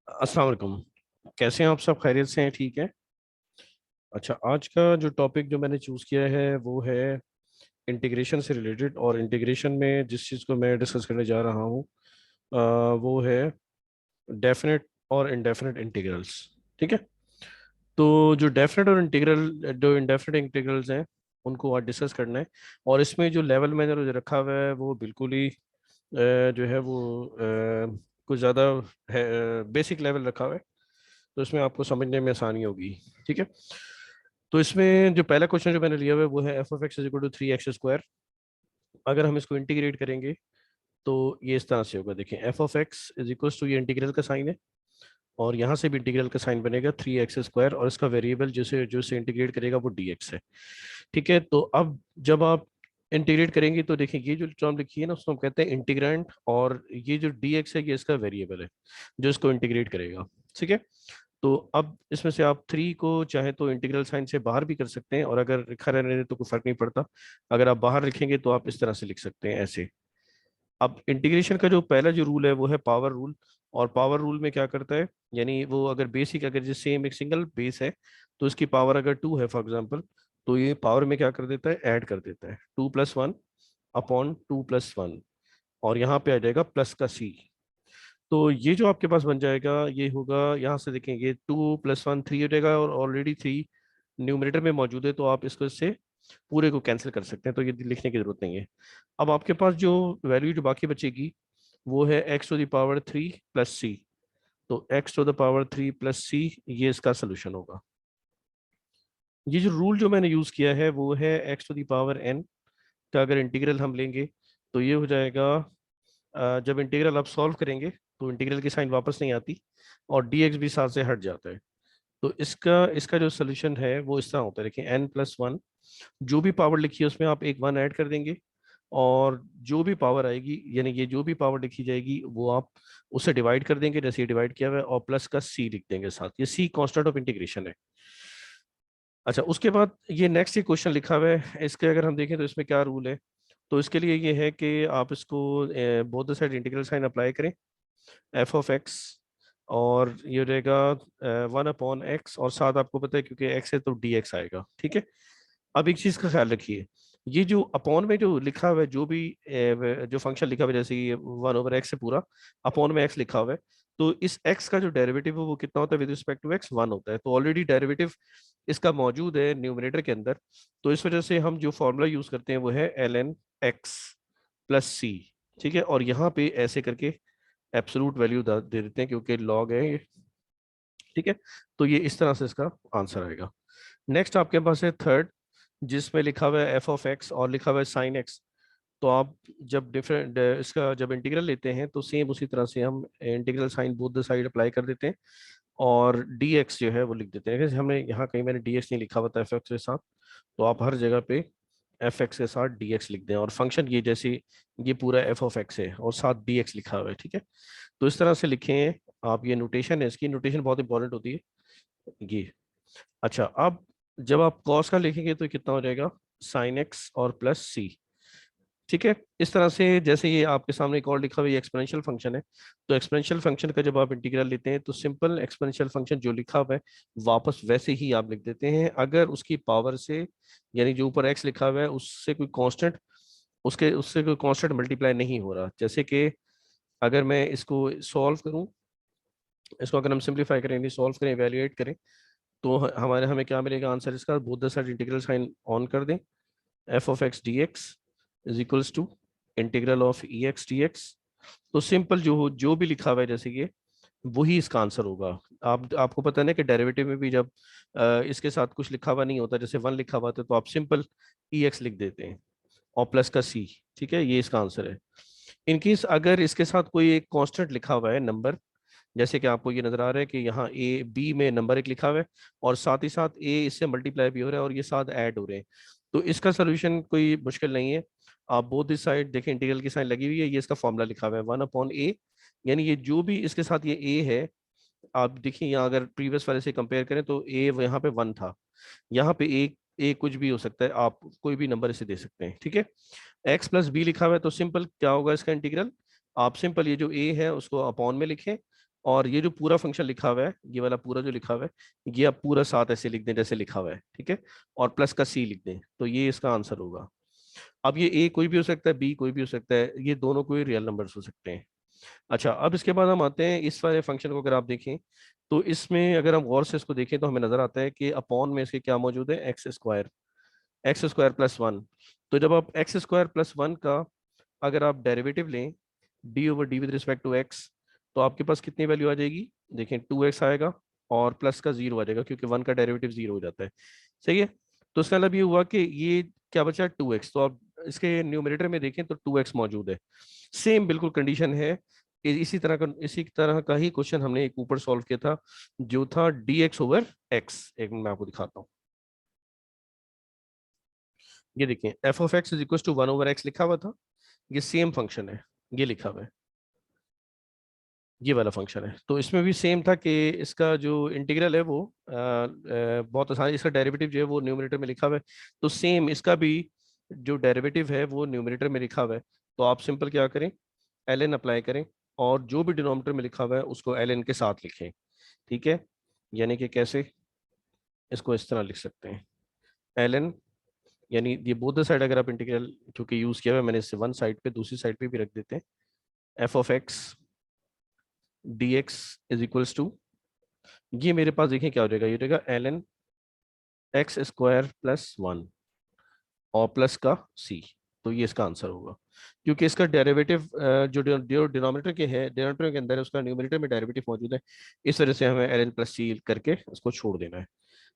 अस्सलाम वालेकुम। कैसे हैं आप? सब खैरियत से हैं? ठीक है। अच्छा, आज का जो टॉपिक जो मैंने चूज़ किया है वो है इंटीग्रेशन से रिलेटेड। और इंटीग्रेशन में जिस चीज़ को मैं डिस्कस करने जा रहा हूँ वो है डेफिनेट और इनडेफिनेट इंटीग्रल्स। ठीक है। तो जो इंडेफिनेट इंटीग्रल्स हैं उनको आज डिस्कस करना है। और इसमें जो लेवल मैंने जो रखा हुआ है वो बिल्कुल ही जो है वो कुछ ज़्यादा बेसिक लेवल रखा हुआ है। तो इसमें आपको समझने में आसानी होगी। ठीक है। तो इसमें जो पहला क्वेश्चन जो मैंने लिया हुआ है वो है F of X is equal to 3x square. अगर हम इसको इंटीग्रेट करेंगे तो ये इस तरह से होगा। देखिए, F of X is equal to, ये इंटीग्रल का साइन है और यहाँ से भी इंटीग्रल का साइन बनेगा 3x स्क्वायर, और इसका वेरिएबल जिसे जो से इंटीग्रेट करेगा वो dx है। ठीक है। तो अब जब आप इंटीग्रेट करेंगे तो देखिए ये जो टर्म लिखी है ना उसको हम कहते हैं इंटीग्रेंट, और ये जो dx है ये इसका वेरिएबल है जो इसको इंटीग्रेट करेगा। ठीक है। तो अब इसमें से आप 3 को चाहे तो इंटीग्रल साइन से बाहर भी कर सकते हैं, और अगर लिखा रहने दे तो कोई फर्क नहीं पड़ता। अगर आप बाहर लिखेंगे तो आप इस तरह से लिख सकते हैं, ऐसे। अब इंटीग्रेशन का जो पहला जो रूल है वो है पावर रूल। और पावर रूल में क्या करता है, यानी वो अगर बेसिक, अगर जैसे सेम एक सिंगल बेस है तो इसकी पावर अगर 2 है फॉर एग्जांपल, तो ये पावर में क्या कर देता है, ऐड कर देता है 2+1 अपॉन 2+1, और यहाँ पे आ जाएगा प्लस का सी। तो ये जो आपके पास बन जाएगा ये होगा, यहाँ से देखेंगे 2+1 3 हो जाएगा, और ऑलरेडी 3 न्यूमरेटर में मौजूद है तो आप इसको इससे पूरे को कैंसिल कर सकते हैं, तो ये लिखने की जरूरत नहीं है। अब आपके पास जो वैल्यू जो बाकी बचेगी वो है x⁻³ + c। तो x⁻³ + c ये इसका सोल्यूशन होगा। ये जो रूल जो मैंने यूज किया है वो है x⁻n का अगर इंटीग्रल हम लेंगे तो ये हो जाएगा, जब इंटीग्रल आप सॉल्व करेंगे तो इंटीग्रल की साइन वापस नहीं आती और dx भी साथ से हट जाता है। तो इसका इसका जो सोल्यूशन है वो इस तरह होता है। देखिए n+1, जो भी पावर लिखी है उसमें आप एक 1 ऐड कर देंगे, और जो भी पावर आएगी यानी ये जो भी पावर लिखी जाएगी वो आप उससे डिवाइड कर देंगे, जैसे ये डिवाइड किया हुआ है, और प्लस का सी लिख देंगे साथ। ये सी कांस्टेंट ऑफ इंटीग्रेशन है। अच्छा, उसके बाद ये नेक्स्ट ये क्वेश्चन लिखा हुआ है, इसके अगर हम देखें तो इसमें क्या रूल है। तो इसके लिए ये है कि आप इसको both the side integral sign apply करें, एफ ऑफ एक्स, और ये हो जाएगा 1/x, और साथ आपको पता है क्योंकि एक्स है तो डी एक्स आएगा। ठीक है। अब एक चीज का ख्याल रखिए, ये जो अपॉन में जो लिखा हुआ है, जो भी जो फंक्शन लिखा हुआ है, जैसे ये 1/x है पूरा, अपॉन में x लिखा हुआ है, तो इस x का जो डेरिवेटिव है वो कितना होता है विद रिस्पेक्ट टू x? 1 होता है। तो ऑलरेडी डेरिवेटिव इसका मौजूद है न्यूमरेटर के अंदर। तो इस वजह से हम जो फॉर्मूला यूज करते हैं वो है ln x + c। ठीक है। और यहाँ पे ऐसे करके एब्सोलूट वैल्यू दे देते हैं क्योंकि लॉग है ये। ठीक है। तो ये इस तरह से इसका आंसर आएगा। नेक्स्ट आपके पास है थर्ड, जिसमें लिखा हुआ है एफ ऑफ एक्स और लिखा हुआ है साइन एक्स। तो आप जब डिफरेंट इसका जब इंटीग्रल लेते हैं तो सेम उसी तरह से हम integral sign both the side apply कर देते हैं, और डी एक्स जो है वो लिख देते हैं। जैसे हमने यहाँ कहीं मैंने डी एक्स नहीं लिखा हुआ था एफ एक्स के साथ, तो आप हर जगह पे एफ एक्स के साथ डी एक्स लिख दें, और फंक्शन ये जैसे ये पूरा एफ ऑफ एक्स है और साथ डी एक्स लिखा हुआ है। ठीक है। तो इस तरह से लिखें आप। ये नोटेशन है, इसकी नोटेशन बहुत इंपॉर्टेंट होती है ये। अच्छा, अब जब आप कॉस का लिखेंगे तो कितना हो जाएगा, साइन एक्स और प्लस सी। ठीक है। इस तरह से जैसे ये आपके सामने एक और लिखा हुआ है एक्सपोनेंशियल फंक्शन है, तो एक्सपोनेंशियल फंक्शन का जब आप इंटीग्रल लेते हैं तो सिंपल एक्सपोनेंशियल फंक्शन जो लिखा हुआ है वापस वैसे ही आप लिख देते हैं, अगर उसकी पावर से, यानी जो ऊपर एक्स लिखा हुआ है उससे कोई कांस्टेंट, उसके उससे कोई कांस्टेंट मल्टीप्लाई नहीं हो रहा। जैसे कि अगर मैं इसको सॉल्व करूं, इसको अगर हम सिंप्लीफाई करें, यानी सॉल्व करें, इवेल्युएट करें, तो हमारे हमें क्या मिलेगा आंसर इसका, both the side integral sign on कर दें, F of X D X is equals to integral of E X D X. तो सिंपल जो भी लिखा हुआ है जैसे ये, वही इसका आंसर होगा। आपको पता है ना कि डेरिवेटिव में भी जब इसके साथ कुछ लिखा हुआ नहीं होता, जैसे 1 लिखा हुआ था, तो आप सिंपल ई एक्स लिख देते हैं और प्लस का सी। ठीक है। ये इसका आंसर है। इनकेस अगर इसके साथ कोई एक कांस्टेंट लिखा हुआ है नंबर, जैसे कि आपको ये नजर आ रहा है कि यहाँ ए बी में नंबर एक लिखा हुआ है और साथ ही साथ ए इससे मल्टीप्लाई भी हो रहा है और ये साथ ऐड हो रहे हैं, तो इसका सोल्यूशन कोई मुश्किल नहीं है। आप बोथ इस साइड देखें, इंटीग्रल की साइन लगी हुई है, ये इसका फॉर्मूला लिखा हुआ है 1/a। यानी ये जो भी इसके साथ ये ए है, आप देखिए यहाँ अगर प्रीवियस वाले से कंपेयर करें तो ए यहाँ पे 1 था, यहाँ पे ए कुछ भी हो सकता है, आप कोई भी नंबर इसे दे सकते हैं। ठीक है। एक्स प्लस बी लिखा हुआ है तो सिंपल क्या होगा इसका इंटीग्रल, आप सिंपल ये जो ए है उसको अपॉन में लिखें और ये जो पूरा फंक्शन लिखा हुआ है, ये वाला पूरा जो लिखा हुआ है, ये आप पूरा साथ ऐसे लिख दें जैसे लिखा हुआ है, ठीक है, और प्लस का सी लिख दें, तो ये इसका आंसर होगा। अब ये ए कोई भी हो सकता है, बी कोई भी हो सकता है, ये दोनों कोई रियल नंबर्स हो सकते हैं। अच्छा, अब इसके बाद हम आते हैं इस वाले फंक्शन को। अगर आप देखें तो इसमें अगर हम गौर से इसको देखें तो हमें नजर आता है कि अपॉन में इसके क्या मौजूद है, एक्स स्क्वायर प्लस वन। तो जब आप एक्स स्क्वायर प्लस वन का अगर आप डेरिवेटिव लें D over D with respect to X, तो आपके पास कितनी वैल्यू आ जाएगी, देखें 2x आएगा और प्लस का जीरो आ जाएगा, क्योंकि वन का डेरिवेटिव जीरो हो जाता है। सही है। तो इसका मतलब ये हुआ कि ये क्या बचा, 2x। तो आप इसके न्यूमरेटर में देखें तो 2x मौजूद है। सेम बिल्कुल कंडीशन है। इसी तरह का ही क्वेश्चन हमने एक ऊपर सॉल्व किया था, जो था dx ओवर x। एक मिनट मैं आपको दिखाता हूँ। ये देखिए F of X is equal to one over X लिखा हुआ था, ये सेम फंक्शन है, ये लिखा हुआ है, ये वाला फंक्शन है। तो इसमें भी सेम था कि इसका जो इंटीग्रल है वो बहुत आसान, इसका डेरिवेटिव जो है वो न्यूमरेटर में लिखा हुआ है। तो सेम इसका भी जो डेरिवेटिव है वो न्यूमरेटर में लिखा हुआ है। तो आप सिंपल क्या करें, एल एन अप्लाई करें, और जो भी डिनोमिनेटर में लिखा हुआ है उसको एल एन के साथ लिखें। ठीक है, यानी कि कैसे, इसको इस तरह लिख सकते हैं, एल एन, यानी ये बोथ साइड अगर आप इंटीग्रल क्योंकि यूज किया हुआ है मैंने, इससे वन साइड पे दूसरी साइड पे भी रख देते हैं, F of X D X is equals to, ये मेरे पास देखें क्या हो जाएगा, ये हो जाएगा L N X square plus one और प्लस का सी। तो ये इसका आंसर होगा, क्योंकि इसका डेरिवेटिव जो डिनोमिनेटर के है, डिनोमिनेटर के अंदर है, उसका न्यूमरेटर में डेरिवेटिव मौजूद है। इस वजह से हमें एल एन प्लस सी करके उसको छोड़ देना है।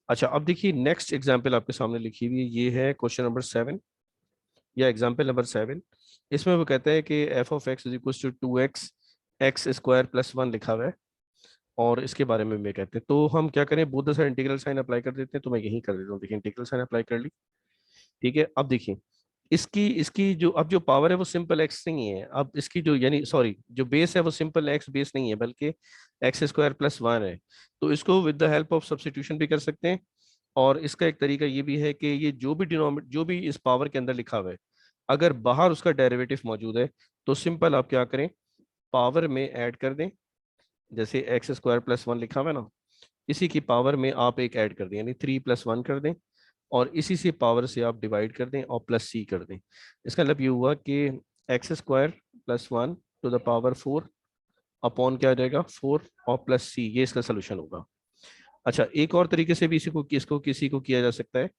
अच्छा, अब देखिए नेक्स्ट एग्जाम्पल आपके सामने लिखी हुई है, ये है क्वेश्चन नंबर 7 या एग्जाम्पल नंबर 7। इसमें वो कहता है कि F of X is equal to 2x X square plus one लिखा हुआ है, और इसके बारे में मैं कहते हैं, तो हम क्या करें, both the side integral sign apply कर देते हैं। तो मैं यही कर देता हूँ, देखिए इंटीग्रल साइन अप्लाई कर ली। ठीक है, अब देखिए इसकी इसकी जो अब जो पावर है वो सिंपल एक्स नहीं है, अब इसकी जो यानी सॉरी जो बेस है वो सिंपल एक्स बेस नहीं है, बल्कि एक्स स्क्वायर प्लस वन है। तो इसको with the help of substitution भी कर सकते हैं। और इसका एक तरीका ये भी है कि ये जो भी इस पावर के अंदर लिखा हुआ है, अगर बाहर उसका डेरिवेटिव मौजूद है, तो सिंपल आप क्या करें, पावर में ऐड कर दें। जैसे एक्स स्क्वायर प्लस वन लिखा हुआ है ना, इसी की पावर में आप एक ऐड कर दें, यानी 3 + 1 कर दें, और इसी से पावर से आप डिवाइड कर दें और प्लस सी कर दें। इसका मतलब ये हुआ कि x square plus one two the power 4 upon क्या आ जाएगा 4 और प्लस सी, ये इसका सोल्यूशन होगा। अच्छा, एक और तरीके से भी इसको किसी को किया जा सकता है।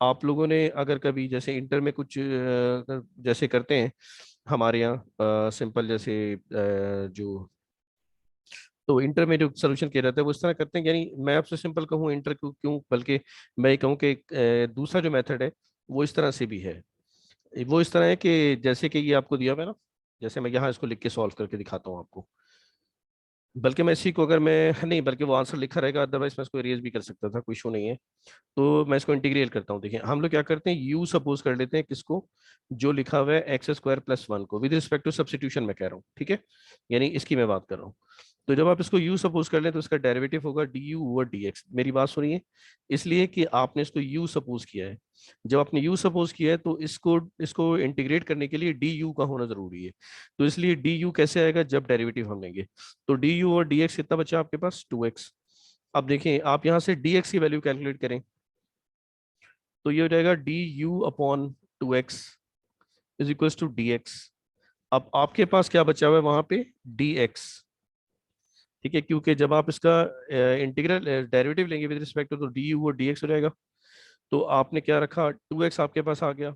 आप लोगों ने अगर कभी जैसे इंटर में कुछ जैसे करते हैं हमारे यहाँ सिंपल जैसे जो, तो इंटर में जो सोल्यूशन किया जाता है वो इस तरह करते हैं, यानी मैं आपसे सिंपल कहूँ इंटर क्यों क्यों, बल्कि मैं ये कहूँ कि दूसरा जो मेथड है वो इस तरह से भी है। वो इस तरह है कि जैसे कि ये आपको दिया हुआ है ना, जैसे मैं यहाँ इसको लिख के सॉल्व करके दिखाता हूँ आपको, बल्कि मैं इसी को अगर मैं नहीं, बल्कि वो आंसर लिखा रहेगा, अदरवाइज मैं इसको इरेज भी कर सकता था, कोई इशू नहीं है। तो मैं इसको इंटीग्रेट करता हूँ। देखिए हम लोग क्या करते हैं, यू सपोज कर लेते हैं किसको, जो लिखा हुआ है एक्स स्क्वायर प्लस वन को, विद रिस्पेक्ट टू सब्स्टिट्यूशन मैं कह रहा हूँ, ठीक है, यानी इसकी मैं बात कर रहा हूँ। तो जब आप इसको u सपोज कर लें तो इसका डेरिवेटिव होगा du ओवर dx। मेरी बात सुनिए, इसलिए कि आपने इसको u सपोज किया है। जब आपने u सपोज किया है तो इसको इसको इंटीग्रेट करने के लिए du का होना जरूरी है। तो इसलिए du कैसे आएगा, जब डेरिवेटिव हम लेंगे। तो du ओवर dx कितना बचा आपके पास, 2x। अब देखें आप यहाँ से dx की वैल्यू कैलकुलेट करें, तो ये हो जाएगा du upon 2x is equal to dx। अब आपके पास क्या बचा हुआ है वहां पे, dx। ठीक है, क्योंकि जब आप इसका इंटीग्रल डेरिवेटिव लेंगे विद रिस्पेक्ट टू, तो डी यू और डी एक्स हो जाएगा। तो आपने क्या रखा, 2x आपके पास आ गया।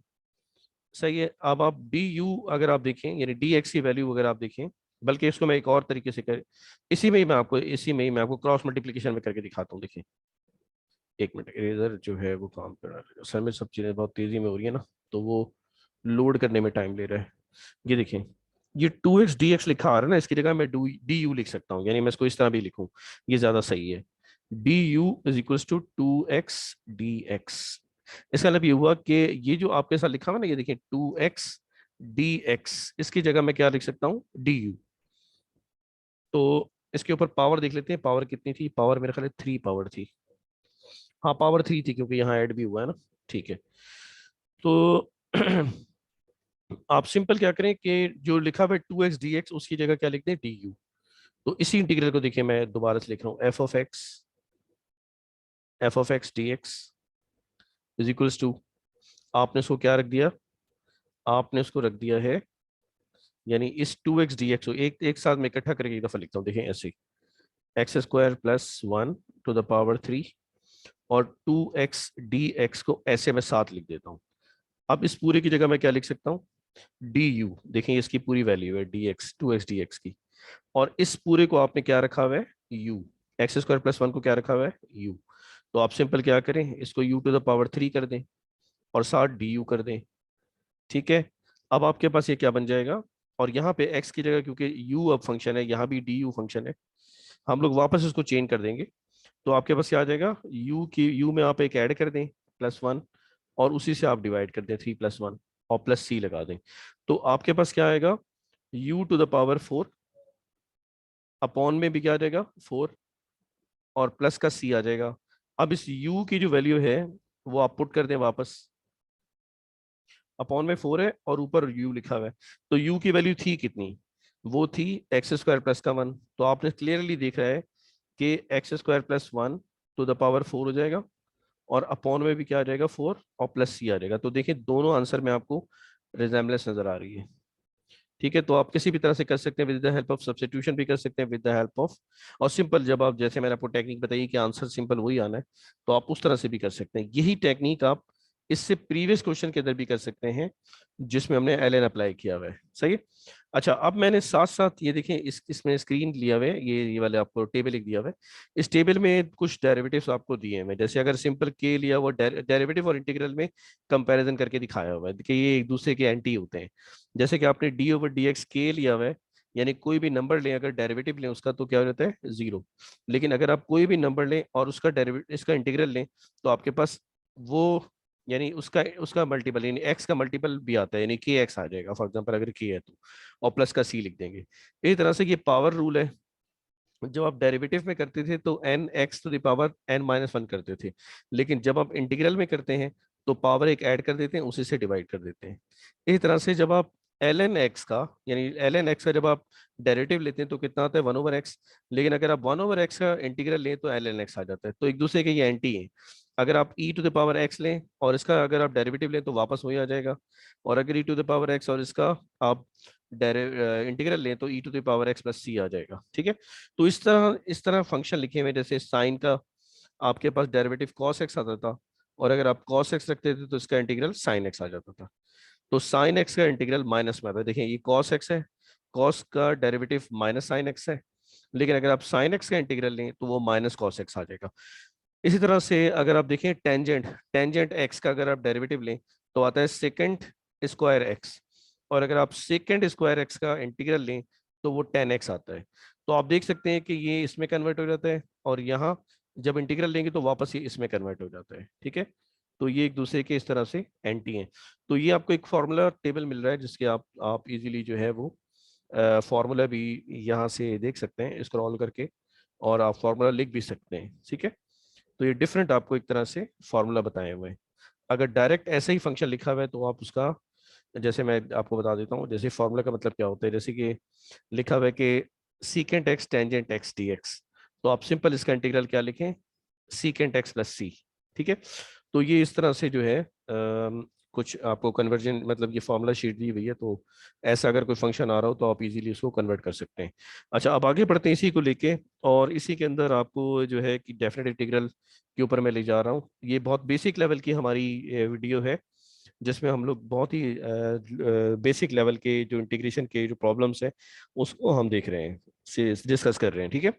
सही है, अब आप डी यू अगर आप देखें, यानी डी एक्स की वैल्यू अगर आप देखें, बल्कि इसको मैं एक और तरीके से कर, इसी में ही मैं आपको क्रॉस मल्टीप्लिकेशन में करके दिखाता हूँ। देखिए एक मिनट, इरेजर जो है वो काम कर रहा है, असल में सब चीज़ें बहुत तेज़ी में हो रही है ना, तो वो लोड करने में टाइम ले रहा है। ये देखें, ये 2x dx लिखा आ रहा है ना, इसकी जगह मैं डी यू लिख सकता हूँ, यानी मैं इसको इस तरह भी लिखूँ, ये ज्यादा सही है। D U is equal to 2x dx। इसका मतलब ये हुआ कि ये जो आपके साथ लिखा हुआ ना, ये देखिए 2x dx, इसकी जगह मैं क्या लिख सकता हूँ, डी यू। तो इसके ऊपर पावर देख लेते हैं, पावर कितनी थी, पावर मेरे ख्याल 3 पावर थी। हाँ पावर 3 थी, क्योंकि यहाँ ऐड भी हुआ है ना। ठीक है, तो आप सिंपल क्या करें कि जो लिखा हुआ है 2x dx उसकी जगह क्या लिख दें, डी यू। तो इसी इंटीग्रल को देखिए मैं दोबारा से लिख रहा हूँ, F of X D X is equals to, आपने उसको क्या रख दिया, आपने उसको रख दिया है, यानी इस 2x dx को एक एक साथ में इकट्ठा करके एक दफा लिखता हूँ, देखें ऐसे, x square plus 1 to the power 3 और 2x dx को ऐसे मैं साथ लिख देता हूँ। अब इस पूरे की जगह मैं क्या लिख सकता हूँ, du, देखें इसकी पूरी वैल्यू है dx, 2x dx की, और इस पूरे को आपने क्या रखा हुआ है, u, एक्स स्क्वायर प्लस 1 को क्या रखा हुआ है, u। तो आप सिंपल क्या करें, इसको u to the power 3 कर दें और साथ du कर दें, ठीक है। अब आपके पास ये क्या बन जाएगा, और यहाँ पे x की जगह क्योंकि u अब फंक्शन है, यहाँ भी du फंक्शन है, हम लोग वापस इसको चेंज कर देंगे। तो आपके पास क्या आ जाएगा, u में आप एक ऐड कर दें +1 और उसी से आप डिवाइड कर दें 3+1 और प्लस c लगा दें। तो आपके पास क्या आएगा, u to the power 4, upon में भी क्या आ जाएगा 4 और प्लस का c आ जाएगा। अब इस u की जो वैल्यू है वो आप पुट कर दें वापस, अपॉन में 4 है और ऊपर u लिखा हुआ है, तो u की वैल्यू थी कितनी, वो थी एक्स स्क्वायर प्लस का 1। तो आपने क्लियरली देख रहा है कि x square plus 1 to the power 4 हो जाएगा और अपॉन में भी क्या आ जाएगा 4 और प्लस सी आ जाएगा। तो देखिए दोनों आंसर में आपको रिजेम्बलेंस नजर आ रही है, ठीक है। तो आप किसी भी तरह से कर सकते हैं, with the help of substitution भी कर सकते हैं, विद द हेल्प ऑफ, और सिंपल जब आप, जैसे मैंने आपको टेक्निक बताई कि आंसर सिंपल वही आना है, तो आप उस तरह से भी कर सकते हैं। यही टेक्निक आप इससे प्रीवियस क्वेश्चन के अंदर भी कर सकते हैं जिसमें हमने एल अप्लाई किया हुआ है, सही है। अच्छा, अब मैंने साथ साथ ये देखें, इसमें स्क्रीन लिया हुआ है, ये वाले आपको टेबल लिख दिया हुआ है। इस टेबल में कुछ डेरिवेटिव्स आपको दिए हैं, मैं जैसे अगर सिंपल के लिया हुआ डेरिवेटिव और इंटीग्रल में कंपैरिजन करके दिखाया हुआ है कि ये एक दूसरे के एंटी होते हैं। जैसे कि आपने डी ओवर डी एक्स के लिया हुआ है, यानी कोई भी नंबर लें अगर डेरिवेटिव लें उसका तो क्या हो जाता है 0। लेकिन अगर आप कोई भी नंबर लें और उसका डेरिवेटिव, इसका इंटीग्रल लें, तो आपके पास वो, यानी उसका उसका मल्टीपल, यानी एक्स का मल्टीपल भी आता है, यानी के एक्स आ जाएगा फॉर एग्जांपल अगर के है तो, और प्लस का सी लिख देंगे। इसी तरह से ये पावर रूल है, जब आप डेरिवेटिव में करते थे तो N X to the power n-1 करते थे, लेकिन जब आप इंटीग्रल में करते हैं तो पावर एक ऐड कर देते हैं, उसी से डिवाइड कर देते हैं। इसी तरह से जब आप एल एन एक्स का, यानी एल एन एक्स का जब आप डेरिवेटिव लेते हैं तो कितना आता है 1/x, लेकिन अगर आप 1/x का इंटीग्रल लें तो एल एन एक्स आ जाता है। तो एक दूसरे के ये एंटी है। अगर आप ई टू द पावर एक्स लें और इसका अगर आप डेरिवेटिव लें तो वापस वही आ जाएगा, और अगर e to the power x और इसका आप इंटीग्रल लें तो e to the power x plus c आ जाएगा, ठीक है। तो इस तरह फंक्शन लिखे हुए, जैसे साइन का आपके पास डेरिवेटिव cos x आता था, और अगर आप cos x रखते थे तो इसका इंटीग्रल sin x आ जाता था। तो sin x का इंटीग्रल माइनस में आता है, देखिए ये cos x है, cos का डेरिवेटिव माइनस साइन एक्स है, लेकिन अगर आप sin x का इंटीग्रल लें तो वो माइनस cos x आ जाएगा। इसी तरह से अगर आप देखें टेंजेंट, टेंजेंट x का अगर आप डेरिवेटिव लें तो आता है सेकेंड स्क्वायर एक्स, और अगर आप सेकेंड स्क्वायर एक्स का इंटीग्रल लें तो वो 10x आता है। तो आप देख सकते हैं कि ये इसमें कन्वर्ट हो जाता है, और यहाँ जब इंटीग्रल लेंगे तो वापस ये इसमें कन्वर्ट हो जाता है, ठीक है। तो ये एक दूसरे के इस तरह से एंटी हैं। तो ये आपको एक फार्मूला टेबल मिल रहा है जिसके आप इजीली जो है वो फार्मूला भी यहाँ से देख सकते हैं स्क्रॉल करके, और आप फार्मूला लिख भी सकते हैं, ठीक है। तो ये डिफरेंट आपको एक तरह से फार्मूला बताए हुए हैं। अगर डायरेक्ट ऐसे ही फंक्शन लिखा हुआ है तो आप उसका, जैसे मैं आपको बता देता हूँ, जैसे फार्मूला का मतलब क्या होता है, जैसे कि लिखा हुआ है कि secant x tangent x D X, तो आप सिंपल इसका इंटीग्रल क्या लिखें, सीकेंट एक्स प्लस सी, ठीक है। तो ये इस तरह से जो है कुछ आपको कन्वर्जन, मतलब ये फार्मूला शीट दी हुई है, तो ऐसा अगर कोई फंक्शन आ रहा हो तो आप इजीली उसको कन्वर्ट कर सकते हैं। अच्छा, अब आगे बढ़ते हैं इसी को लेके, और इसी के अंदर आपको जो है कि डेफिनेट इंटीग्रल के ऊपर मैं ले जा रहा हूँ। ये बहुत बेसिक लेवल की हमारी वीडियो है जिसमें हम लोग बहुत ही बेसिक लेवल के जो इंटीग्रेशन के जो प्रॉब्लम्स हैं उसको हम देख रहे हैं, से डिस्कस कर रहे हैं, ठीक है।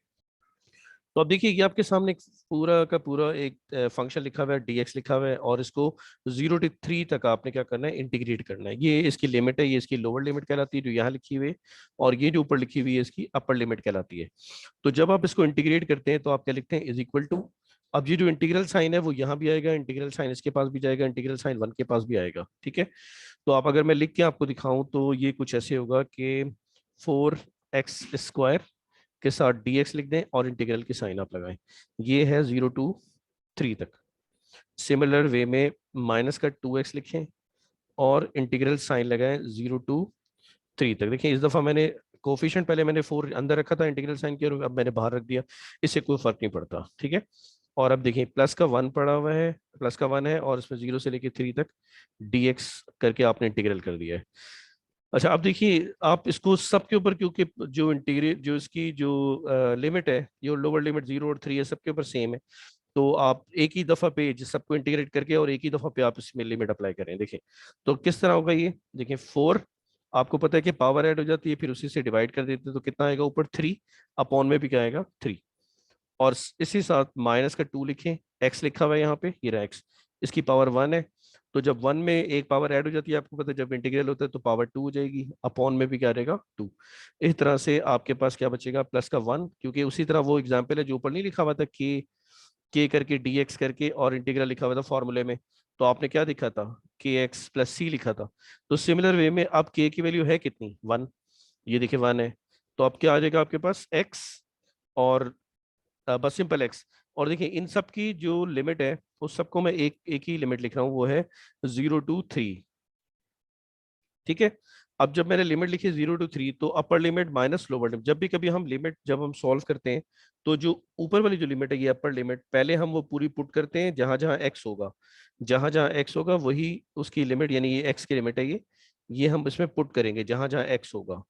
तो अब देखिए ये आपके सामने एक पूरा का पूरा एक फंक्शन लिखा हुआ है, dx लिखा हुआ है, और इसको 0 to 3 तक आपने क्या करना है, इंटीग्रेट करना है। ये इसकी लिमिट है, ये इसकी लोअर लिमिट कहलाती है जो यहाँ लिखी हुई है, और ये जो ऊपर लिखी हुई है इसकी अपर लिमिट कहलाती है। तो जब आप इसको इंटीग्रेट करते हैं तो आप क्या लिखते हैं, इज इक्वल टू, अब ये जो इंटीग्रल साइन है वो यहाँ भी आएगा, इंटीग्रल साइन इसके पास भी जाएगा, इंटीग्रल साइन 1 के पास भी आएगा, ठीक है। तो आप अगर मैं लिख के आपको दिखाऊं तो ये कुछ ऐसे होगा कि 4x² के साथ dx लिख दें और इंटीग्रल की साइन आप लगाएं। ये है 0 to 3 तक। सिमिलर वे में माइनस का 2x लिखें और इंटीग्रल साइन लगाएं 0 to 3 तक। देखिए इस दफ़ा मैंने कोफिशिएंट पहले मैंने 4 अंदर रखा था, इंटीग्रल साइन किया, और अब मैंने बाहर रख दिया, इससे कोई फर्क नहीं पड़ता, ठीक है। और अब देखिए प्लस का 1 पड़ा हुआ है, प्लस का 1 है, और इसमें 0 से लेके 3 तक dx करके आपने इंटीग्रल कर दिया है। अच्छा, अब देखिए आप इसको सबके ऊपर, क्योंकि जो इंटीग्रेट जो इसकी जो लिमिट है, जो लोअर लिमिट 0 और 3 है, सबके ऊपर सेम है। तो आप एक ही दफा पे जिस सबको इंटीग्रेट करके और एक ही दफा पे आप इसमें लिमिट अप्लाई करें, देखिए तो किस तरह होगा ये। देखिए 4, आपको पता है कि पावर ऐड हो जाती है, फिर उसी से डिवाइड कर देते हैं, तो कितना आएगा ऊपर 3, अपॉन में भी क्या आएगा 3, और इसी साथ माइनस का 2 लिखें, एक्स लिखा हुआ है यहाँ पे, ये रहा एक्स, इसकी पावर 1 है। तो जब 1 में एक पावर ऐड हो जाती है, आपको पता है जब इंटीग्रल होता है तो पावर 2 हो जाएगी, अपॉन में भी क्या रहेगा 2। इस तरह से आपके पास क्या बचेगा, प्लस का 1, क्योंकि उसी तरह वो एग्जाम्पल है जो ऊपर नहीं लिखा हुआ था के करके dx करके और इंटीग्रल लिखा हुआ था फॉर्मूले में, तो आपने क्या लिखा था, के एक्स प्लस सी लिखा था। तो सिमिलर वे में अब के की वैल्यू है कितनी, 1, ये देखिए 1 है, तो अब क्या आ जाएगा आपके पास x, और बस सिंपल एक्स। और देखिए इन सब की जो लिमिट है उस सबको मैं एक एक ही लिमिट लिख रहा हूँ, वो है 0 to 3, ठीक है। अब जब मैंने लिमिट लिखी 0 to 3, तो upper limit minus lower limit, जब भी कभी हम लिमिट जब हम सॉल्व करते हैं, तो जो ऊपर वाली जो लिमिट है ये अपर लिमिट, पहले हम वो पूरी पुट करते हैं, जहां जहां एक्स होगा, जहां जहां एक्स होगा वही उसकी लिमिट, यानी ये एक्स की लिमिट है, ये हम इसमें पुट करेंगे जहां जहां एक्स होगा।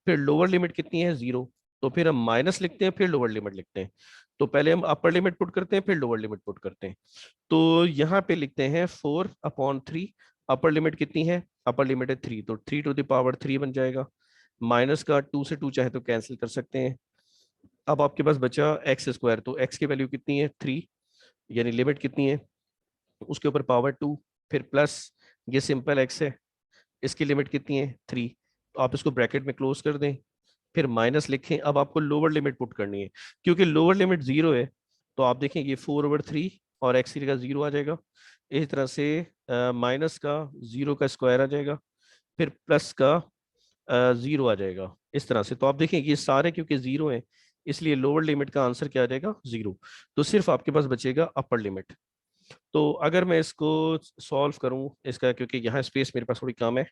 फिर लोअर लिमिट कितनी है, 0, तो फिर हम माइनस लिखते हैं, फिर लोअर लिमिट लिखते हैं। तो पहले हम अपर लिमिट पुट करते हैं, फिर लोअर लिमिट पुट करते हैं। तो यहाँ पे लिखते हैं 4/3, अपर लिमिट कितनी है, अपर लिमिट है 3, तो 3 to the power 3 बन जाएगा। माइनस का 2 से 2 चाहे तो कैंसिल कर सकते हैं। अब आपके पास बचा एक्स स्क्वायर, तो एक्स की वैल्यू कितनी है 3, यानी लिमिट कितनी है, उसके ऊपर पावर 2, फिर प्लस, ये सिंपल एक्स है, इसकी लिमिट कितनी है 3, तो आप इसको ब्रैकेट में क्लोज कर दें, फिर माइनस लिखें। अब आपको लोअर लिमिट पुट करनी है, क्योंकि लोअर लिमिट 0 है, तो आप देखें ये 4/3 और एक्स का 0 आ जाएगा। इस तरह से माइनस का 0 का स्क्वायर आ जाएगा, फिर प्लस का 0 आ जाएगा, इस तरह से। तो आप देखें ये सारे क्योंकि 0 है, इसलिए लोअर लिमिट का आंसर क्या आ जाएगा 0। तो सिर्फ आपके पास बचेगा अपर लिमिट। तो अगर मैं इसको सॉल्व करूं इसका, क्योंकि यहाँ स्पेस मेरे पास थोड़ी कम है,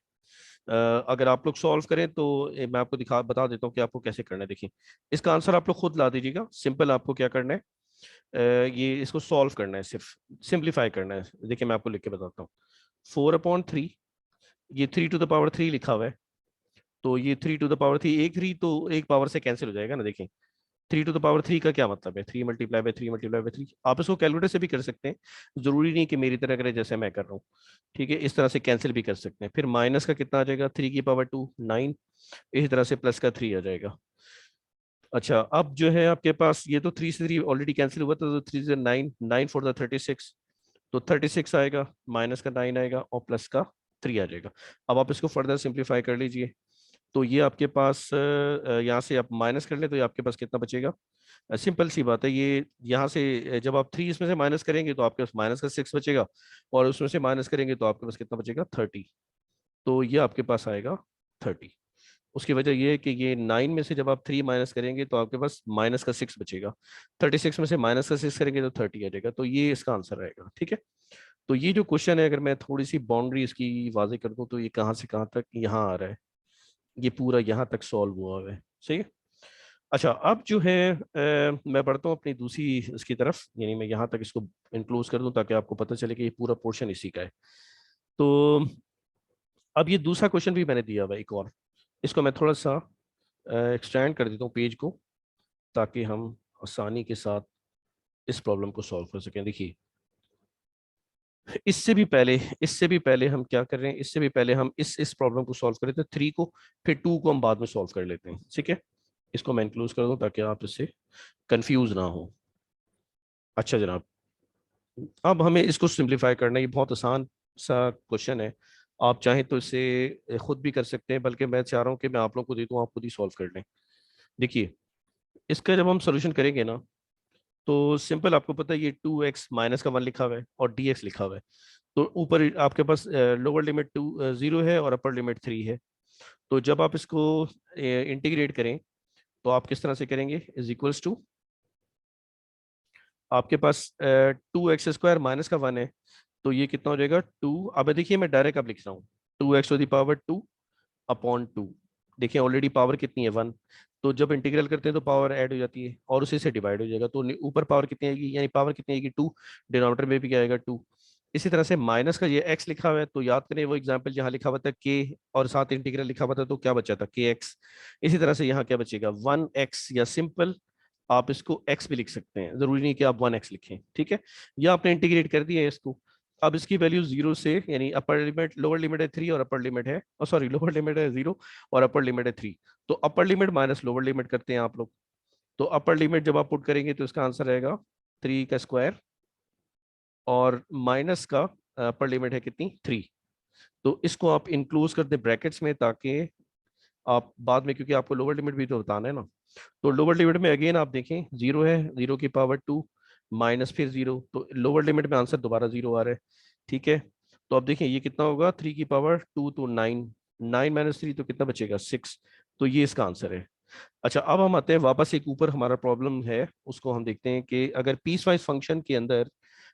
अगर आप लोग सॉल्व करें तो मैं आपको बता देता हूँ कि आपको कैसे करना है। देखिए इसका आंसर आप लोग खुद ला दीजिएगा, सिंपल आपको क्या करना है, ये इसको सॉल्व करना है, सिर्फ सिंप्लीफाई करना है। देखिए मैं आपको लिख के बताता हूँ, 4/3, ये 3 to the power 3 लिखा हुआ है, तो ये 3 to the power 3, एक 3 तो एक पावर से कैंसिल हो जाएगा ना। देखिए 3 to the power 3 का क्या मतलब है, 3 × 3 × 3 आप इसको कैलकुलेटर से भी कर सकते हैं, जरूरी नहीं कि मेरी तरह करें जैसे मैं कर रहा हूँ, ठीक है। इस तरह से कैंसिल भी कर सकते हैं। फिर माइनस का कितना आ जाएगा, 3 की पावर 2 9, इसी तरह से प्लस का 3 आ जाएगा। अच्छा अब जो है आपके पास, ये तो 3 से 3 ऑलरेडी कैंसिल हुआ था, तो 3 से 9, 9 4 36, तो 36 आएगा, माइनस का 9 आएगा, और प्लस का 3 आ जाएगा। अब आप इसको फर्दर सिंप्लीफाई कर लीजिए, तो ये आपके पास यहाँ से आप माइनस कर लें, तो ये आपके पास कितना बचेगा, सिंपल सी बात है, ये यहाँ से जब आप 3 इसमें से माइनस करेंगे तो आपके पास माइनस का 6 बचेगा, और उसमें से माइनस करेंगे तो आपके पास कितना बचेगा 30, तो ये आपके पास आएगा 30। उसकी वजह ये है कि ये 9 में से जब आप 3 माइनस करेंगे तो आपके पास माइनस का 6 बचेगा, 36 में से माइनस का 6 करेंगे तो 30 आ जाएगा, तो ये इसका आंसर आएगा, ठीक है। तो ये जो क्वेश्चन है, अगर मैं थोड़ी सी बाउंड्री इसकी वाजे कर दूं, तो ये कहाँ से कहाँ तक यहाँ आ रहा है, ये पूरा यहाँ तक सॉल्व हुआ हुआ है, सही है। अच्छा अब जो है मैं बढ़ता हूँ अपनी दूसरी इसकी तरफ, यानी मैं यहाँ तक इसको इंक्लूज कर दूं ताकि आपको पता चले कि ये पूरा पोर्शन इसी का है। तो अब ये दूसरा क्वेश्चन भी मैंने दिया हुआ है एक और, इसको मैं थोड़ा सा एक्सटेंड कर देता हूँ पेज को, ताकि हम आसानी के साथ इस प्रॉब्लम को सॉल्व कर सकें। देखिए इससे भी पहले हम क्या कर रहे हैं, इससे भी पहले हम इस प्रॉब्लम को सॉल्व कर लेते हैं, 3 को, फिर 2 को हम बाद में सॉल्व कर लेते हैं, ठीक है। इसको मैं इंक्लूज कर दूं ताकि आप इससे कंफ्यूज ना हो। अच्छा जनाब, अब हमें इसको सिंप्लीफाई करना है, ये बहुत आसान सा क्वेश्चन है, आप चाहें तो इसे खुद भी कर सकते हैं, बल्कि मैं चाह रहा हूँ कि मैं आप लोग को दे दूँ, आप खुद ही सॉल्व कर लें। देखिए इसका जब हम सोल्यूशन करेंगे ना, तो सिंपल, आपको पता है ये 2x माइनस का 1 लिखा हुआ है और dx लिखा हुआ है, तो ऊपर आपके पास लोअर लिमिट 0 है और अपर लिमिट 3 है। तो जब आप इसको इंटीग्रेट करें तो आप किस तरह से करेंगे, इज इक्वल्स टू, आपके पास 2x² माइनस का 1 है, तो ये कितना हो जाएगा 2। अब देखिए मैं डायरेक्ट अब लिख रहा हूँ 2x⁴ अपॉन 2, देखिए ऑलरेडी पावर कितनी है 1, तो जब इंटीग्रल करते हैं तो पावर ऐड हो जाती है और उसी से डिवाइड हो जाएगा, तो ऊपर पावर कितनी आएगी, यानी पावर कितनी आएगी 2, डिनोमिनेटर में भी क्या आएगा 2। इसी तरह से माइनस का ये x लिखा हुआ है, तो याद करें वो एग्जांपल जहाँ लिखा हुआ था k और साथ इंटीग्रल लिखा हुआ था, तो क्या बचा था kx। इसी तरह से यहाँ क्या बचेगा 1x, या सिंपल आप इसको x भी लिख सकते हैं, जरूरी नहीं कि आप 1x लिखें, ठीक है। या आपने इंटीग्रेट कर दिया है इसको। अब इसकी वैल्यू जीरो से, यानी अपर लिमिट, लोअर लिमिट है 3 और अपर लिमिट है, सॉरी लोअर लिमिट है 0 और अपर लिमिट है 3, तो upper limit minus lower limit करते हैं आप लोग। तो अपर लिमिट जब आप पुट करेंगे तो इसका आंसर रहेगा 3 का स्क्वायर, और माइनस का अपर लिमिट है कितनी 3। तो इसको आप इंक्लूज कर दें ब्रैकेट्स में, ताकि आप बाद में, क्योंकि आपको लोअर लिमिट भी तो बताना है ना, तो लोअर लिमिट में अगेन आप देखें 0 है, 0 की पावर 2 माइनस फिर 0, तो लोअर लिमिट में आंसर दोबारा 0 आ रहा है, ठीक है। तो अब देखें ये कितना होगा, 3 की पावर 2 तो 9, 9 माइनस 3 तो कितना बचेगा 6, तो ये इसका आंसर है। अच्छा अब हम आते हैं वापस एक ऊपर, हमारा प्रॉब्लम है उसको हम देखते हैं कि अगर पीस वाइज फंक्शन के अंदर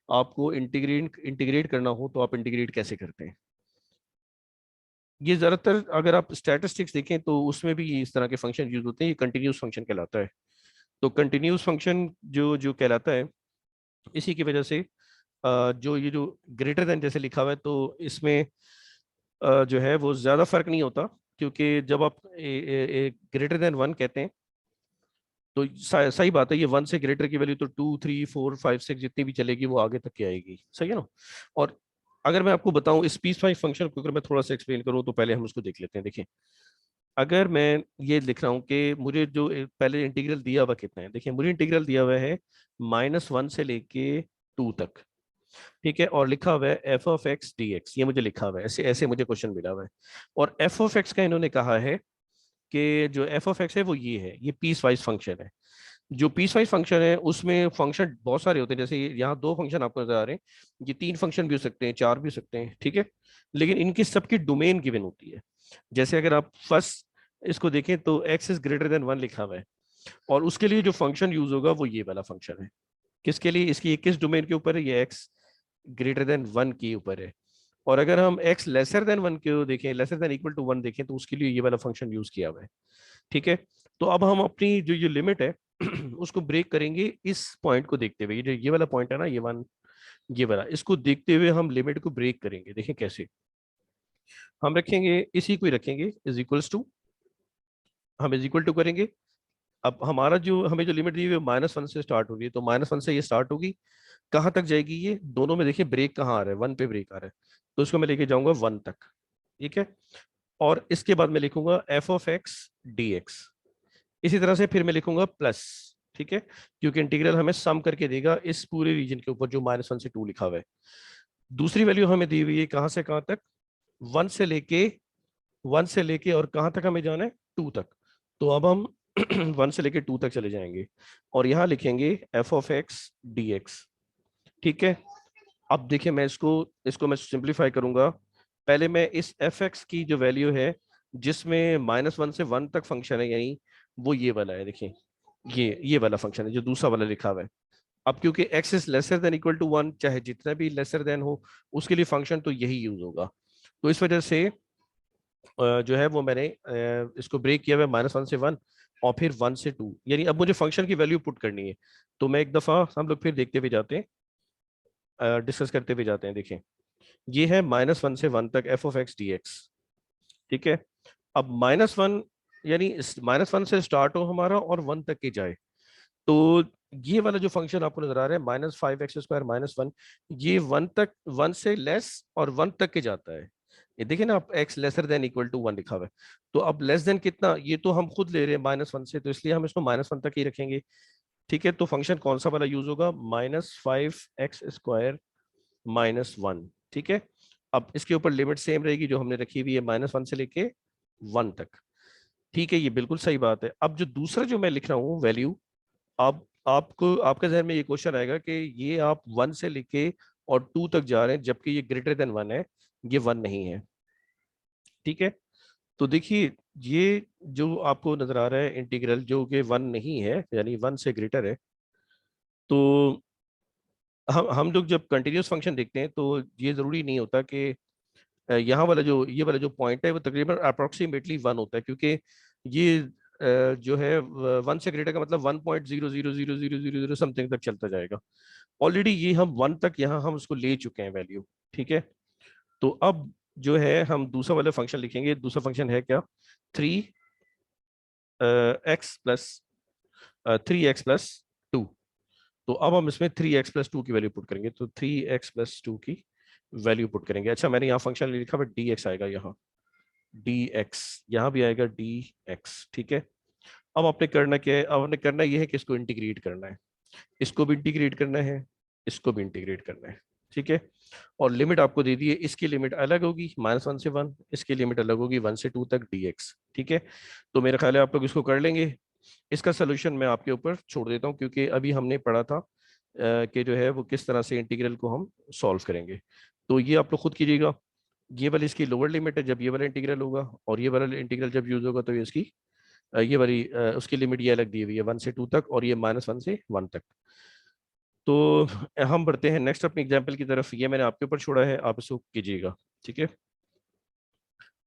आपको इंटीग्रेट इंटीग्रेट करना हो तो आप इंटीग्रेट कैसे करते हैं। ये ज्यादातर अगर आप स्टैटिस्टिक्स देखें तो उसमें भी इस तरह के फंक्शन यूज होते हैं, ये कंटिन्यूस फंक्शन कहलाता है। तो कंटिन्यूस फंक्शन जो जो कहलाता है, इसी की वजह से जो ये जो ग्रेटर देन जैसे लिखा हुआ है, तो इसमें जो है वो ज्यादा फर्क नहीं होता, क्योंकि जब आप ग्रेटर देन 1 कहते हैं तो सही बात है, ये 1 से ग्रेटर की वैल्यू तो 2 3 4 5 6 जितनी भी चलेगी वो आगे तक की आएगी, सही है ना। और अगर मैं आपको बताऊं इस पीस वाइज फंक्शन को, अगर मैं थोड़ा सा एक्सप्लेन करूं, तो पहले हम उसको देख लेते हैं। देखिए अगर मैं ये लिख रहा हूँ कि मुझे जो पहले इंटीग्रल दिया हुआ कितना है, देखिए मुझे इंटीग्रल दिया हुआ है -1 से लेके 2 तक, ठीक है, और लिखा हुआ है F of X D x, ये मुझे लिखा हुआ है, ऐसे ऐसे मुझे क्वेश्चन मिला हुआ है। और एफ ऑफ एक्स का इन्होंने कहा है कि जो एफ ऑफ एक्स है वो ये है, ये पीस वाइज फंक्शन है। जो पीस वाइज फंक्शन है उसमें फंक्शन बहुत सारे होते हैं, जैसे यहाँ 2 फंक्शन आपको नजर आ रहे हैं, ये 3 फंक्शन भी हो सकते हैं, 4 भी हो सकते हैं, ठीक है। लेकिन इनकी सबकी डोमेन गिवन होती है। जैसे अगर आप फर्स्ट इसको देखें तो एक्स इज ग्रेटर देन 1 लिखा हुआ है, और उसके लिए जो फंक्शन यूज होगा वो ये वाला फंक्शन है। किसके लिए, इसकी ये किस डोमेन के ऊपर है, ये एक्स ग्रेटर देन 1 के ऊपर है। और अगर हम एक्स लेसर देन 1 को देखें, लेसर देन इक्वल टू 1 देखें, तो उसके लिए ये वाला फंक्शन यूज किया हुआ है, ठीक है। तो अब हम अपनी जो ये लिमिट है उसको ब्रेक करेंगे इस पॉइंट को देखते हुए, ये जो ये वाला पॉइंट है ना, ये 1, ये वाला, इसको देखते हुए हम लिमिट को ब्रेक करेंगे। देखें कैसे हम रखेंगे, इसी को ही रखेंगे इज इक्वल्स टू, हम इज इक्वल टू करेंगे। अब हमारा जो हमें जो लिमिट दी हुई है -1 से स्टार्ट होगी, तो -1 से ये स्टार्ट होगी, कहाँ तक जाएगी, ये दोनों में देखिए ब्रेक कहाँ आ रहा है, 1 पे ब्रेक आ रहा है, तो इसको मैं लेके जाऊंगा 1 तक, ठीक है। और इसके बाद मैं लिखूंगा F of X D x, इसी तरह से फिर मैं लिखूंगा प्लस, ठीक है, क्योंकि इंटीग्रल हमें सम करके देगा इस पूरे रीजन के ऊपर जो -1 से 2 लिखा हुआ है। दूसरी वैल्यू हमें दी हुई है कहाँ से कहाँ तक, 1 से लेके, 1 से लेके और कहाँ तक हमें जाना है 2 तक। तो अब हम 1 से लेके 2 तक चले जाएंगे और यहाँ लिखेंगे F of X D x, ठीक है। अब देखिए मैं इसको इसको मैं सिंप्लीफाई करूंगा। पहले मैं इस एफ एक्स की जो वैल्यू है, जिसमें -1 से 1 तक फंक्शन है, यानी वो ये वाला है, देखिए ये वाला फंक्शन है जो दूसरा वाला लिखा हुआ है। अब क्योंकि X is lesser than equal to 1, चाहे जितना भी लेसर देन हो उसके लिए फंक्शन तो यही यूज होगा। तो इस वजह से जो है वो मैंने इसको ब्रेक किया हुआ -1 से 1 और फिर 1 से 2, यानी अब मुझे फंक्शन की वैल्यू पुट करनी है। तो मैं एक दफा हम लोग फिर देखते हुए जाते हैं, डिस्कस करते हुए जाते हैं। देखें ये है -1 से 1 तक F of X D x, ठीक है। अब -1, यानी -1 से स्टार्ट हो हमारा और 1 तक के जाए, तो ये वाला जो फंक्शन आपको नजर आ रहा है -5x² -1, ये 1 तक, 1 से लेस और 1 तक के जाता है। ये देखिए ना, आप x lesser than equal to 1 लिखा हुआ है, तो अब लेस देन कितना, ये तो हम खुद ले रहे हैं -1 से, तो इसलिए हम इसको -1 तक ही रखेंगे, ठीक है। तो फंक्शन कौन सा वाला यूज होगा, -5x² -1, ठीक है। अब इसके ऊपर लिमिट सेम रहेगी जो हमने रखी हुई है -1 से लेके 1 तक, ठीक है, ये बिल्कुल सही बात है। अब जो दूसरा जो मैं लिख रहा हूँ वैल्यू, अब आपको आपके जहन में ये क्वेश्चन आएगा कि ये आप 1 से लेके और 2 तक जा रहे हैं, जबकि ये ग्रेटर देन 1 है, ये 1 नहीं है, ठीक है। तो देखिए ये जो आपको नजर आ रहा है इंटीग्रल जो कि 1 नहीं है, यानी 1 से ग्रेटर है, तो हम लोग जब कंटिन्यूस फंक्शन देखते हैं तो ये जरूरी नहीं होता कि यहाँ वाला जो ये वाला जो पॉइंट है वो तकरीबन अप्रोक्सीमेटली 1 होता है, क्योंकि ये जो है 1 से ग्रेटर का मतलब 1.0000000 समथिंग तक चलता जाएगा। ऑलरेडी ये हम 1 तक यहाँ हम उसको ले चुके हैं वैल्यू, ठीक है। तो अब जो है हम दूसरा वाला फंक्शन लिखेंगे। दूसरा फंक्शन है क्या, 3x प्लस 2। तो अब हम इसमें 3x+2 की वैल्यू पुट करेंगे, तो 3x+2 की वैल्यू पुट करेंगे। अच्छा, मैंने यहाँ फंक्शन लिखा हुआ dx आएगा, यहाँ dx, यहाँ भी आएगा dx, ठीक है। अब आपने करना क्या है, अब आपने करना यह है कि इसको इंटीग्रेट करना है, इसको भी इंटीग्रेट करना है, इसको भी इंटीग्रेट करना है, ठीक है। और लिमिट आपको दे दी है, इसकी लिमिट अलग होगी -1 से 1, इसकी लिमिट अलग होगी 1 से 2 तक dx, ठीक है। तो मेरा ख्याल है आप लोग इसको कर लेंगे। इसका सोल्यूशन मैं आपके ऊपर छोड़ देता हूँ, क्योंकि अभी हमने पढ़ा था कि जो है वो किस तरह से इंटीग्रल को हम सॉल्व करेंगे। तो ये आप लोग खुद कीजिएगा। ये वाली इसकी लोअर लिमिट है जब ये वाला इंटीग्रल होगा, और ये वाला इंटीग्रल जब यूज होगा तो ये इसकी ये वाली उसकी लिमिट ये अलग दी हुई है 1 से 2 तक, और ये -1 से 1 तक। तो हम बढ़ते हैं नेक्स्ट अपनी एग्जाम्पल की तरफ। ये मैंने आपके ऊपर छोड़ा है, आप इसको कीजिएगा, ठीक है।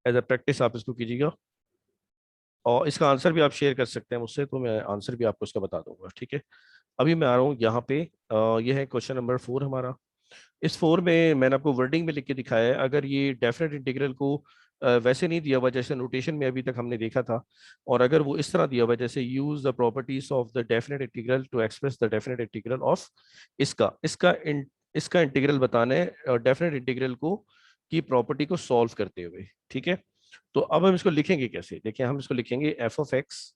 एज अ प्रैक्टिस आप इसको कीजिएगा, और इसका आंसर भी आप शेयर कर सकते हैं मुझसे, तो मैं आंसर भी आपको इसका बता दूंगा, ठीक है। अभी मैं आ रहा हूँ यहाँ पे, यह है क्वेश्चन नंबर 4 हमारा। इस 4 में मैंने आपको वर्डिंग में लिख के दिखाया है। अगर ये डेफिनेट इंटीग्रल को वैसे नहीं दिया हुआ जैसे नोटेशन में अभी तक हमने देखा था, और अगर वो इस तरह दिया हुआ जैसे use the properties of the definite integral to express the definite integral of, इसका इंटीग्रल बताना है डेफिनेट इंटीग्रल को की प्रॉपर्टी को सॉल्व करते हुए, ठीक है। तो अब हम इसको लिखेंगे कैसे, देखिए हम इसको लिखेंगे f(x),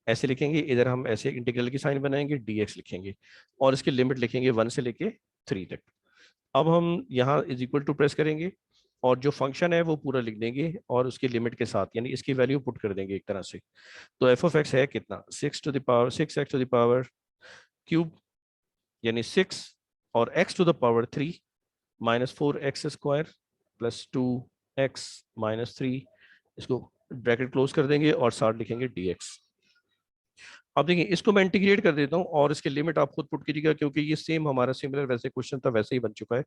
ऐसे लिखेंगे, इधर हम ऐसे इंटीग्रल की साइन बनाएंगे, dx लिखेंगे, और इसकी लिमिट लिखेंगे 1 से लेके 3 तक। अब हम यहाँ इज इक्वल टू प्रेस करेंगे, और जो फंक्शन है वो पूरा लिख देंगे, और उसकी लिमिट के साथ, यानी इसकी वैल्यू पुट कर देंगे एक तरह से। तो f(x) है कितना, 6x⁻³ यानी 6, और x⁻³ -4x² +2x - 3, इसको ब्रैकेट क्लोज कर देंगे और साथ लिखेंगे dx। अब देखिए इसको मैं इंटीग्रेट कर देता हूँ, और इसकी लिमिट आप खुद पुट कीजिएगा, क्योंकि ये सेम हमारा सिमिलर वैसे क्वेश्चन था वैसे ही बन चुका है।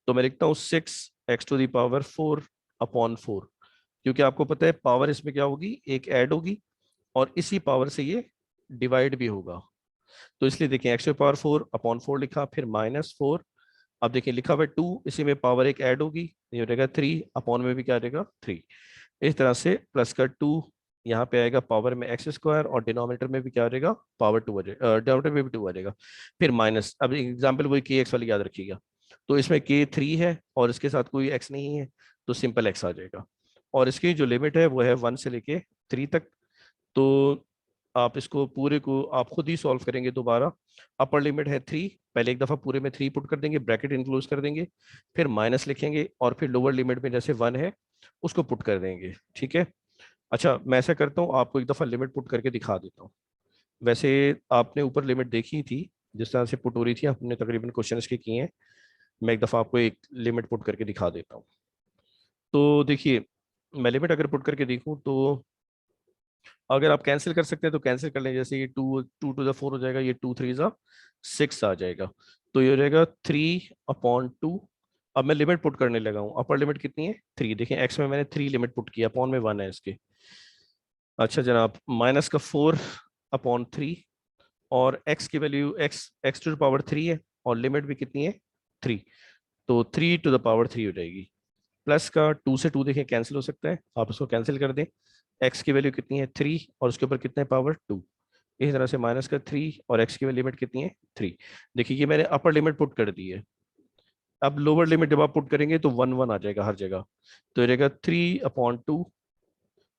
तो मैं लिखता हूँ 6x⁴/4, क्योंकि आपको पता है पावर इसमें क्या होगी, एक ऐड होगी, और इसी पावर से ये डिवाइड भी होगा। तो इसलिए देखिए x⁴/4 लिखा, फिर -4, अब देखिए लिखा हुआ 2, इसी में पावर एक ऐड होगी, ये हो जाएगा 3, अपॉन में भी क्या रहेगा 3। इस तरह से प्लस का 2 यहाँ पे आएगा पावर में x², और डिनोमिनेटर में भी क्या रहेगा, पावर 2 आ जाएगा, डिनोमिनेटर में भी 2 आ जाएगा। फिर माइनस, अब एग्जाम्पल वही के एक्स वाली याद रखिएगा। तो इसमें के 3 है और इसके साथ कोई x नहीं है, तो सिंपल x आ जाएगा। और इसकी जो लिमिट है वो है 1 से लेके 3 तक। तो आप इसको पूरे को आप खुद ही सॉल्व करेंगे दोबारा। अपर लिमिट है 3, पहले एक दफ़ा पूरे में 3 पुट कर देंगे, ब्रैकेट इनक्लोज कर देंगे, फिर माइनस लिखेंगे, और फिर लोअर लिमिट में जैसे 1 है उसको पुट कर देंगे, ठीक है। अच्छा, मैं ऐसा करता हूँ, आपको एक दफ़ा लिमिट पुट करके दिखा देता हूँ। वैसे आपने ऊपर लिमिट देखी थी जिस तरह से पुट हो रही थी, आपने तकरीबन क्वेश्चन इसके किए हैं। मैं एक दफ़ा आपको एक लिमिट पुट करके दिखा देता हूँ। तो देखिए, मैं लिमिट अगर पुट करके देखूँ, तो अगर आप कैंसिल कर सकते हैं तो कैंसिल कर लें, जैसे ये 2 2 to the 4 हो जाएगा, ये 2 3 6 आ जाएगा, तो ये हो जाएगा 3/2। अब मैं लिमिट पुट करने लगा हूँ, अपर लिमिट कितनी है 3, देखिए एक्स में मैंने 3 लिमिट पुट किया, अपॉन में 1 है इसके। अच्छा जनाब, -4/3, और x की वैल्यू x⁻³ है, और लिमिट भी कितनी है 3, तो 3 to the power 3 हो जाएगी। प्लस का 2 से 2 देखें कैंसिल हो सकता है, आप इसको कैंसिल कर दें। x की वैल्यू कितनी है 3, और उसके ऊपर कितने पावर 2, इसी तरह से माइनस का 3, और x की लिमिट कितनी है 3। देखिए ये मैंने अपर लिमिट पुट कर दी है। अब लोअर लिमिट जब आप पुट करेंगे तो 1 1 आ जाएगा हर जगह, तो ये रहेगा 3/2,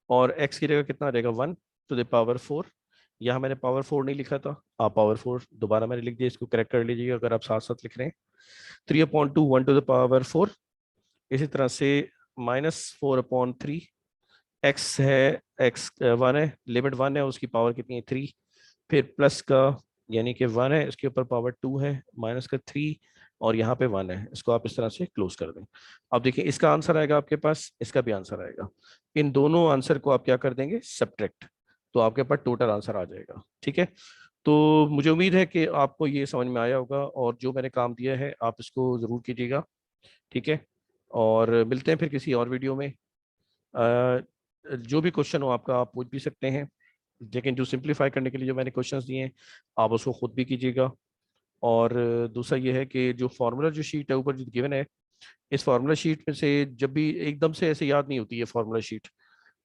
और x की जगह कितना आ जाएगा 1 to the power 4। यहाँ मैंने पावर 4 नहीं लिखा था, आप पावर 4 दोबारा मैंने लिख दिया, इसको करेक्ट कर लीजिएगा अगर आप साथ साथ लिख रहे हैं। 3/2 1 to the power 4, इसी तरह से -4/3, एक्स है, एक्स 1 है, लिमिट 1 है, उसकी पावर कितनी है 3, फिर प्लस का यानी कि 1 है, इसके ऊपर पावर 2 है, माइनस का 3, और यहाँ पे 1 है, इसको आप इस तरह से क्लोज कर दें। अब देखिए इसका आंसर आएगा आपके पास, इसका भी आंसर आएगा, इन दोनों आंसर को आप क्या कर देंगे सब्ट्रैक्ट, तो आपके पास टोटल आंसर आ जाएगा, ठीक है। तो मुझे उम्मीद है कि आपको ये समझ में आया होगा, और जो मैंने काम दिया है आप इसको ज़रूर कीजिएगा, ठीक है। और मिलते हैं फिर किसी और वीडियो में। जो भी क्वेश्चन हो आपका आप पूछ भी सकते हैं, लेकिन जो सिंप्लीफाई करने के लिए जो मैंने क्वेश्चंस दिए हैं आप उसको खुद भी कीजिएगा। और दूसरा ये है कि जो फार्मूला जो शीट है ऊपर जो गिवन है, इस फार्मूला शीट में से जब भी एकदम से ऐसे याद नहीं होती है फार्मूला शीट,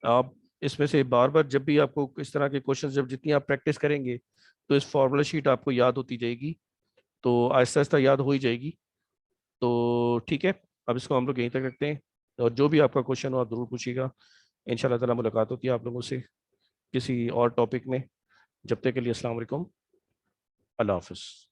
आप इसमें से बार बार जब भी आपको इस तरह के क्वेश्चन जब जितनी आप प्रैक्टिस करेंगे तो इस फार्मूला शीट आपको याद होती जाएगी, तो आहिस्ता आहिस्ता याद हो ही जाएगी। तो ठीक है, अब इसको हम लोग यहीं तक रखते हैं, और जो भी आपका क्वेश्चन हो आप ज़रूर पूछिएगा। इंशाल्लाह ताला मुलाकात होती है आप लोगों से किसी और टॉपिक में। जब तक के लिए अस्सलाम वालेकुम, अल्लाह हाफ़िज़।